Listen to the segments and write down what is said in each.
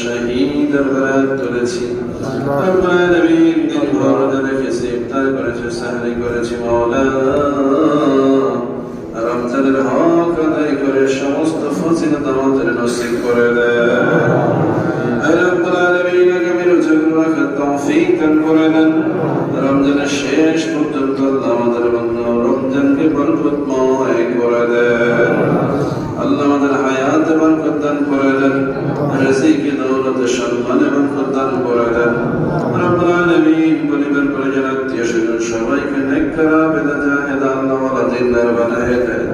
শহীদ তুলেছি রেখেছি ইফতার করেছে সাহরি করেছি মাওলা রমজানের হক আদায় করে সমস্ত ফজিলত আমাদের নসিব করে দেয় রব্বুল আলামিন আগামী রোজাগুলো রাখার তৌফিক দান করে দেন রমজানের শেষ পর্যন্ত আমাদের বান্দা রমজানকে বরকতময় করে দেন আল্লাহ আমাদের হায়াত বরকত দান করে দেন রিজিক দৌলত সম্মানে বরকত দান করে দেন রব্বুল আলামিন পরিবার পরিজন আত্মীয় স্বজন সবাইকে নেক করা বেদা জাহেদা আল্লাহ ওয়ালা দিনদার বানায়ে দেন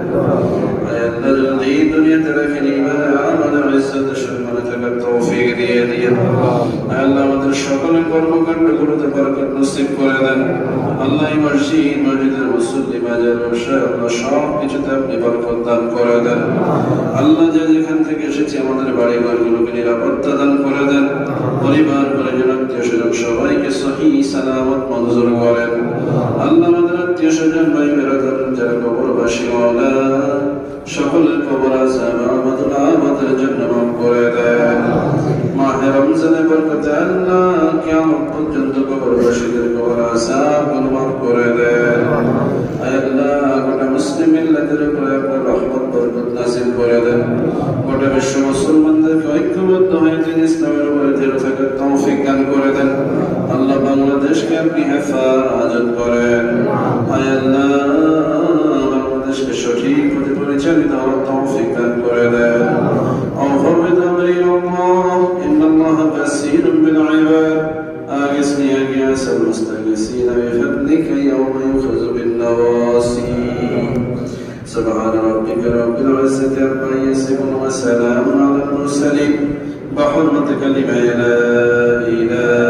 আল্লাহ যদি দুনিয়াতে রাখেন ঈমান আমাদের ইজ্জত সম্মানে থাকার তৌফিক দিয়ে দিন আল্লাহ আমাদের সকলের কর্মকাণ্ডগুলোতে বরকত নসিব করে দেন আল্লাহ এই মসজিদের মুসল্লি বাজার ব্যবসায় আল্লাহ সব কিছুতে আপনি বরকত দান করে দেন আল্লাহ যেখান থেকে এসেছি আমাদের বাড়ি ঘরগুলোকে নিরাপত্তা দান করে দেন পরিবার পরিজন আত্মীয় স্বজন সবাইকে সহি সালামত মঞ্জুর করেন আল্লাহ আমাদের আত্মীয় স্বজন ভাই বেরাদার যারা কবরবাসী মাওলা সকলের কবর আযাব আমাদের জন্য মাফ করে দেন মাহে রমজানের বরকতে আল্লাহ কিয়ামত পর্যন্ত কবরবাসীদের কবর আযাব মাফ করে দেন আল্লাহ গোটা মুসলিম মিল্লাতের উপরে আপনার রহমত বরকত নাযিল করে দেন গোটা বিশ্ব মুসলমানদেরকে ঐক্যবদ্ধ হয়ে দিন ইসলামের উপরে দৃঢ় থাকার তৌফিক দান করে দেন আল্লাহ বাংলাদেশকে আপনি হেফাজত করেন আল্লাহ বাংলাদেশকে সঠিক পথে পরিচালিত হওয়ার তৌফিক দান করে দেন أوفوض أمري إلى الله إن الله بصير بالعباد أغثني أغاث المستغيثين بفضلك يوم يؤخذ بالنواصي سبحان ربك رب العزة عما يصفون وسلام على المرسلين بحرمة كلمة لا إله